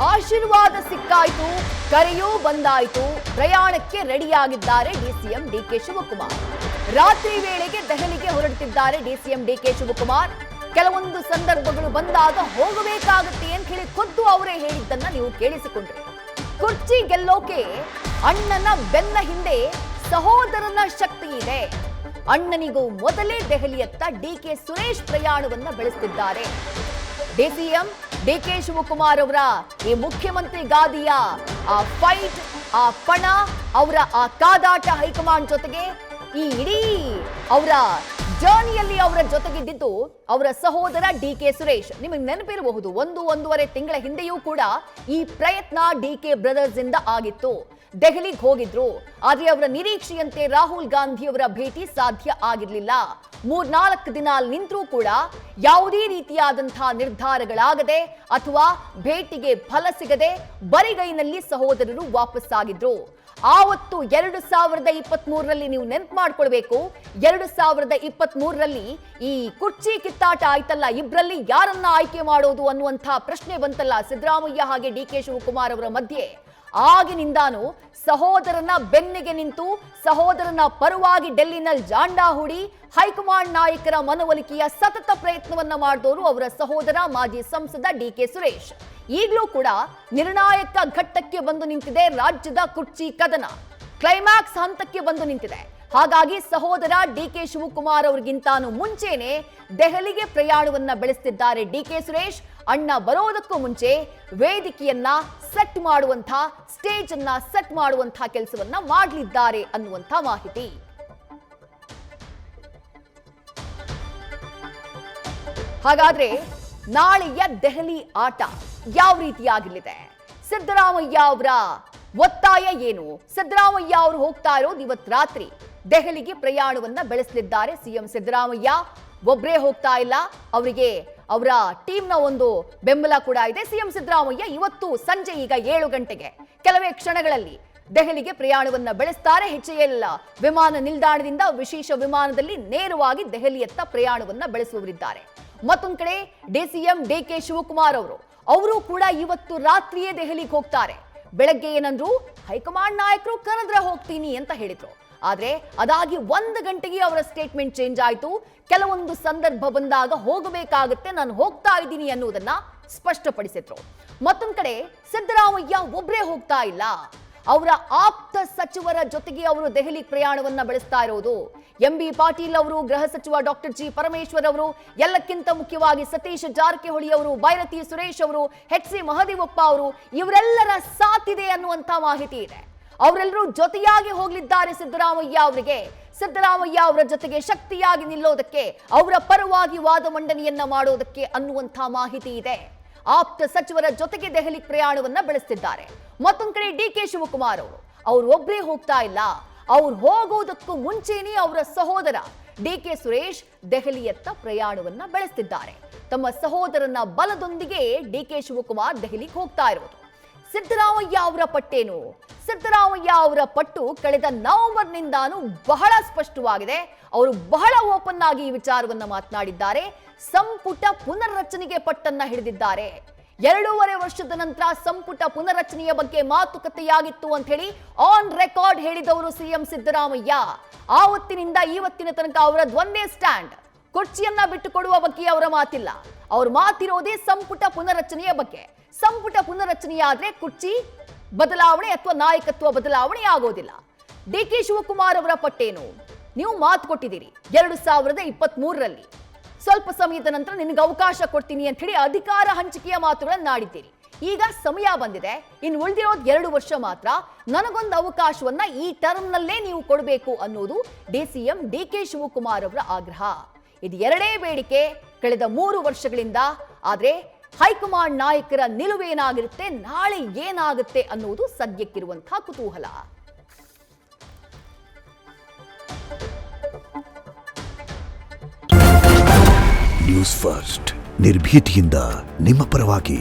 ಆಶೀರ್ವಾದ ಸಿಕ್ಕಾಯ್ತು, ಕರೆಯೂ ಬಂದಾಯ್ತು, ಪ್ರಯಾಣಕ್ಕೆ ರೆಡಿಯಾಗಿದ್ದಾರೆ ಡಿಸಿಎಂ ಡಿಕೆ ಶಿವಕುಮಾರ್. ರಾತ್ರಿ ವೇಳೆಗೆ ದೆಹಲಿಗೆ ಹೊರಡುತ್ತಿದ್ದಾರೆ ಡಿಸಿಎಂ ಡಿಕೆ ಶಿವಕುಮಾರ್. ಕೆಲವೊಂದು ಸಂದರ್ಭಗಳು ಬಂದಾಗ ಹೋಗಬೇಕಾಗುತ್ತೆ ಅಂತ ಹೇಳಿ ಖುದ್ದು ಅವರೇ ಹೇಳಿದ್ದನ್ನ ನೀವು ಕೇಳಿಸಿಕೊಂಡ್ರಿ. ಕುರ್ಚಿ ಗೆಲ್ಲೋಕೆ ಅಣ್ಣನ ಬೆನ್ನ ಹಿಂದೆ ಸಹೋದರನ ಶಕ್ತಿ ಇದೆ. ಅಣ್ಣನಿಗೂ ಮೊದಲೇ ದೆಹಲಿಯತ್ತ ಡಿಕೆ ಸುರೇಶ್ ಪ್ರಯಾಣವನ್ನ ಬೆಳೆಸುತ್ತಿದ್ದಾರೆ. ಡಿಸಿಎಂ ಡಿಕೆ ಶಿವಕುಮಾರ್ ಅವರ ಈ ಮುಖ್ಯಮಂತ್ರಿ ಗಾದಿಯ ಆ ಫೈಟ್, ಆ ಪಣ, ಅವರ ಆ ಕಾದಾಟ ಹೈಕಮಾಂಡ್ ಜೊತೆಗೆ ಈ ಇಡೀ ಅವರ ಜರ್ನಿಯಲ್ಲಿ ಅವರ ಜೊತೆಗಿದ್ದು ಅವರ ಸಹೋದರ ಡಿಕೆ ಸುರೇಶ್. ನಿಮಗೆ ನೆನಪಿರಬಹುದು, 1-1.5 ತಿಂಗಳ ಹಿಂದೆಯೂ ಕೂಡ ಈ ಪ್ರಯತ್ನ ಡಿಕೆ ಬ್ರದರ್ಸ್ ಇಂದ ಆಗಿತ್ತು. ದೆಹಲಿಗೆ ಹೋಗಿದ್ರು, ಆದ್ರೆ ಅವರ ನಿರೀಕ್ಷೆಯಂತೆ ರಾಹುಲ್ ಗಾಂಧಿ ಅವರ ಭೇಟಿ ಸಾಧ್ಯ ಆಗಿರಲಿಲ್ಲ. 3-4 ದಿನ ನಿಂತರೂ ಕೂಡ ಯಾವುದೇ ರೀತಿಯಾದಂತಹ ನಿರ್ಧಾರಗಳಾಗದೆ ಅಥವಾ ಭೇಟಿಗೆ ಫಲ ಸಿಗದೆ ಬರಿಗೈನಲ್ಲಿ ಸಹೋದರರು ವಾಪಸ್ಸಾಗಿದ್ರು. ಆವತ್ತು 2023ರಲ್ಲಿ ನೀವು ನೆನಪು ಮಾಡ್ಕೊಳ್ಬೇಕು, 2023ರಲ್ಲಿ ಈ ಕುರ್ಚಿ ಕಿತ್ತಾಟ ಆಯ್ತಲ್ಲ, ಇಬ್ರಲ್ಲಿ ಯಾರನ್ನ ಆಯ್ಕೆ ಮಾಡೋದು ಅನ್ನುವಂಥ ಪ್ರಶ್ನೆ ಬಂತಲ್ಲ ಸಿದ್ದರಾಮಯ್ಯ ಹಾಗೆ ಡಿಕೆ ಶಿವಕುಮಾರ್ ಅವರ ಮಧ್ಯೆ. ಆಗಿನಿಂದಾನು ಸಹೋದರನ ಬೆನ್ನಿಗೆ ನಿಂತು ಸಹೋದರನ ಪರವಾಗಿ ಡೆಲ್ಲಿನಲ್ಲಿ ಜಾಂಡಾ ಹೂಡಿ ಹೈಕಮಾಂಡ್ ನಾಯಕರ ಮನವೊಲಿಕೆಯ ಸತತ ಪ್ರಯತ್ನವನ್ನ ಮಾಡಿದವರು ಅವರ ಸಹೋದರ ಮಾಜಿ ಸಂಸದ ಡಿಕೆ ಸುರೇಶ್. ಈಗಲೂ ಕೂಡ ನಿರ್ಣಾಯಕ ಘಟ್ಟಕ್ಕೆ ಬಂದು ನಿಂತಿದೆ ರಾಜ್ಯದ ಕುರ್ಚಿ ಕದನ. ಕ್ಲೈಮ್ಯಾಕ್ಸ್ ಹಂತಕ್ಕೆ ಬಂದು ನಿಂತಿದೆ. ಹಾಗಾಗಿ ಸಹೋದರ ಡಿಕೆ ಶಿವಕುಮಾರ್ ಅವರಿಗಿಂತಾನು ಮುಂಚೆನೆ ದೆಹಲಿಗೆ ಪ್ರಯಾಣವನ್ನ ಬೆಳೆಸುತ್ತಿದ್ದಾರೆ ಡಿಕೆ ಸುರೇಶ್. ಅಣ್ಣ ಬರೋದಕ್ಕೂ ಮುಂಚೆ ವೇದಿಕೆಯನ್ನ ಸೆಟ್ ಮಾಡುವಂತ, ಸ್ಟೇಜ್ ಅನ್ನ ಸೆಟ್ ಮಾಡುವಂತ ಕೆಲಸವನ್ನ ಮಾಡಲಿದ್ದಾರೆ ಅನ್ನುವಂತ ಮಾಹಿತಿ. ಹಾಗಾದ್ರೆ ನಾಳೆಯ ದೆಹಲಿ ಆಟ ಯಾವ ರೀತಿಯಾಗಲಿದೆ? ಸಿದ್ದರಾಮಯ್ಯ ಅವರ ಒತ್ತಾಯ ಏನು? ಸಿದ್ದರಾಮಯ್ಯ ಅವರು ಹೋಗ್ತಾ ಇರೋದು ಇವತ್ತು ರಾತ್ರಿ ದೆಹಲಿಗೆ ಪ್ರಯಾಣವನ್ನ ಬೆಳೆಸಲಿದ್ದಾರೆ ಸಿಎಂ ಸಿದ್ದರಾಮಯ್ಯ. ಒಬ್ಬರೇ ಹೋಗ್ತಾ ಇಲ್ಲ, ಅವರಿಗೆ ಅವರ ಟೀಮ್ನ ಒಂದು ಬೆಂಬಲ ಕೂಡ ಇದೆ. ಸಿಎಂ ಸಿದ್ದರಾಮಯ್ಯ ಇವತ್ತು ಸಂಜೆ ಈಗ 7 ಗಂಟೆಗೆ ಕೆಲವೇ ಕ್ಷಣಗಳಲ್ಲಿ ದೆಹಲಿಗೆ ಪ್ರಯಾಣವನ್ನ ಬೆಳೆಸ್ತಾರೆ. HAL ವಿಮಾನ ನಿಲ್ದಾಣದಿಂದ ವಿಶೇಷ ವಿಮಾನದಲ್ಲಿ ನೇರವಾಗಿ ದೆಹಲಿಯತ್ತ ಪ್ರಯಾಣವನ್ನ ಬೆಳೆಸುವವರಿದ್ದಾರೆ. ಮತ್ತೊಂದು ಕಡೆ ಡಿಸಿಎಂ ಡಿಕೆ ಶಿವಕುಮಾರ್ ಅವರು ಕೂಡ ಇವತ್ತು ರಾತ್ರಿಯೇ ದೆಹಲಿಗೆ ಹೋಗ್ತಾರೆ. ಬೆಳಗ್ಗೆ ಏನಂದ್ರು, ಹೈಕಮಾಂಡ್ ನಾಯಕರು ಕರೆದ್ರೆ ಹೋಗ್ತೀನಿ ಅಂತ ಹೇಳಿದ್ರು. ಆದ್ರೆ ಅದಾಗಿ 1 ಗಂಟೆಗೆ ಅವರ ಸ್ಟೇಟ್ಮೆಂಟ್ ಚೇಂಜ್ ಆಯ್ತು. ಕೆಲವೊಂದು ಸಂದರ್ಭ ಬಂದಾಗ ಹೋಗಬೇಕಾಗುತ್ತೆ, ನಾನು ಹೋಗ್ತಾ ಇದ್ದೀನಿ ಅನ್ನೋದನ್ನ ಸ್ಪಷ್ಟಪಡಿಸಿದ್ರು. ಮತ್ತೊಂದ್ ಕಡೆ ಸಿದ್ದರಾಮಯ್ಯ ಒಬ್ಬರೇ ಹೋಗ್ತಾ ಇಲ್ಲ, ಅವರ ಆಪ್ತ ಸಚಿವರ ಜೊತೆಗೆ ಅವರು ದೆಹಲಿ ಪ್ರಯಾಣವನ್ನ ಬೆಳೆಸ್ತಾ ಇರೋದು. MB ಪಾಟೀಲ್ ಅವರು, ಗೃಹ ಸಚಿವ ಡಾಕ್ಟರ್ G ಪರಮೇಶ್ವರ್ ಅವರು, ಎಲ್ಲಕ್ಕಿಂತ ಮುಖ್ಯವಾಗಿ ಸತೀಶ್ ಜಾರಕಿಹೊಳಿ ಅವರು, ಬೈರತಿ ಸುರೇಶ್ ಅವರು, HC ಮಹದೇವಪ್ಪ ಅವರು, ಇವರೆಲ್ಲರ ಸಾಥ್ ಇದೆ ಅನ್ನುವಂತ ಮಾಹಿತಿ ಇದೆ. ಅವರೆಲ್ಲರೂ ಜೊತೆಯಾಗಿ ಹೋಗಲಿದ್ದಾರೆ ಸಿದ್ದರಾಮಯ್ಯ ಅವರಿಗೆ. ಸಿದ್ದರಾಮಯ್ಯ ಅವರ ಜೊತೆಗೆ ಶಕ್ತಿಯಾಗಿ ನಿಲ್ಲೋದಕ್ಕೆ, ಅವರ ಪರವಾಗಿ ವಾದ ಮಂಡನೆಯನ್ನ ಮಾಡೋದಕ್ಕೆ ಅನ್ನುವಂಥ ಮಾಹಿತಿ ಇದೆ. ಆಪ್ತ ಸಚಿವರ ಜೊತೆಗೆ ದೆಹಲಿ ಪ್ರಯಾಣವನ್ನ ಬೆಳೆಸುತ್ತಿದ್ದಾರೆ. ಮತ್ತೊಂದು ಕಡೆ ಡಿಕೆ ಶಿವಕುಮಾರ್ ಅವರು ಒಬ್ಬರೇ ಹೋಗ್ತಾ ಇಲ್ಲ, ಅವ್ರು ಹೋಗೋದಕ್ಕೂ ಮುಂಚೆನೇ ಅವರ ಸಹೋದರ ಡಿಕೆ ಸುರೇಶ್ ದೆಹಲಿಯತ್ತ ಪ್ರಯಾಣವನ್ನ ಬೆಳೆಸುತ್ತಿದ್ದಾರೆ. ತಮ್ಮ ಸಹೋದರನ ಬಲದೊಂದಿಗೆ ಡಿಕೆ ಶಿವಕುಮಾರ್ ದೆಹಲಿಗೆ ಹೋಗ್ತಾ ಇರೋದು. ಸಿದ್ದರಾಮಯ್ಯ ಅವರ ಪಟ್ಟೇನು? ಸಿದ್ದರಾಮಯ್ಯ ಅವರ ಪಟ್ಟು ಕಳೆದ ನವೆಂಬರ್ನಿಂದಾನು ಬಹಳ ಸ್ಪಷ್ಟವಾಗಿದೆ. ಅವರು ಬಹಳ ಓಪನ್ ಆಗಿ ಈ ವಿಚಾರವನ್ನ ಮಾತನಾಡಿದ್ದಾರೆ. ಸಂಪುಟ ಪುನರ್ರಚನೆಗೆ ಪಟ್ಟನ್ನ ಹಿಡಿದಿದ್ದಾರೆ. 2.5 ವರ್ಷದ ನಂತರ ಸಂಪುಟ ಪುನರ್ರಚನೆಯ ಬಗ್ಗೆ ಮಾತುಕತೆಯಾಗಿತ್ತು ಅಂತ ಹೇಳಿ ಆನ್ ರೆಕಾರ್ಡ್ ಹೇಳಿದವರು ಸಿಎಂ ಸಿದ್ದರಾಮಯ್ಯ. ಆವತ್ತಿನಿಂದ ಇವತ್ತಿನ ತನಕ ಅವರದ್ದು ಒಂದೇ ಸ್ಟ್ಯಾಂಡ್, ಕುರ್ಚಿಯನ್ನ ಬಿಟ್ಟು ಕೊಡುವ ಬಗ್ಗೆ ಅವರ ಮಾತಿಲ್ಲ. ಅವ್ರ ಮಾತಿರೋದೇ ಸಂಪುಟ ಪುನರ್ರಚನೆಯ ಬಗ್ಗೆ. ಸಂಪುಟ ಪುನರ್ರಚನೆಯಾದ್ರೆ ಕುರ್ಚಿ ಬದಲಾವಣೆ ಅಥವಾ ನಾಯಕತ್ವ ಬದಲಾವಣೆ ಆಗೋದಿಲ್ಲ. ಡಿಕೆ ಶಿವಕುಮಾರ್ ಅವರ ಪಟ್ಟೇನು? ನೀವು ಮಾತು ಕೊಟ್ಟಿದ್ದೀರಿ 2023ರಲ್ಲಿ, ಸ್ವಲ್ಪ ಸಮಯದ ನಂತರ ನಿನಗೆ ಅವಕಾಶ ಕೊಡ್ತೀನಿ ಅಂತ ಹೇಳಿ ಅಧಿಕಾರ ಹಂಚಿಕೆಯ ಮಾತುಗಳನ್ನು ಆಡಿದ್ದೀರಿ. ಈಗ ಸಮಯ ಬಂದಿದೆ, ಇನ್ನು ಉಳಿದಿರೋದು 2 ವರ್ಷ ಮಾತ್ರ, ನನಗೊಂದು ಅವಕಾಶವನ್ನ ಈ ಟರ್ಮ್ನಲ್ಲೇ ನೀವು ಕೊಡಬೇಕು ಅನ್ನೋದು ಡಿಸಿಎಂ ಡಿಕೆ ಶಿವಕುಮಾರ್ ಅವರ ಆಗ್ರಹ. ಇದು ಎರಡೇ ಬೇಡಿಕೆ ಕಳೆದ 3 ವರ್ಷಗಳಿಂದ. ಆದ್ರೆ ಹೈಕಮಾಂಡ್ ನಾಯಕರ ನಿಲುವೇನಾಗಿರುತ್ತೆ, ನಾಳೆ ಏನಾಗುತ್ತೆ ಅನ್ನೋದು ಸದ್ಯಕ್ಕಿರುವಂತಹ ಕುತೂಹಲ. ನ್ಯೂಸ್ ಫಸ್ಟ್, ನಿರ್ಭೀತಿಯಿಂದ ನಿಮ್ಮ ಪರವಾಗಿ.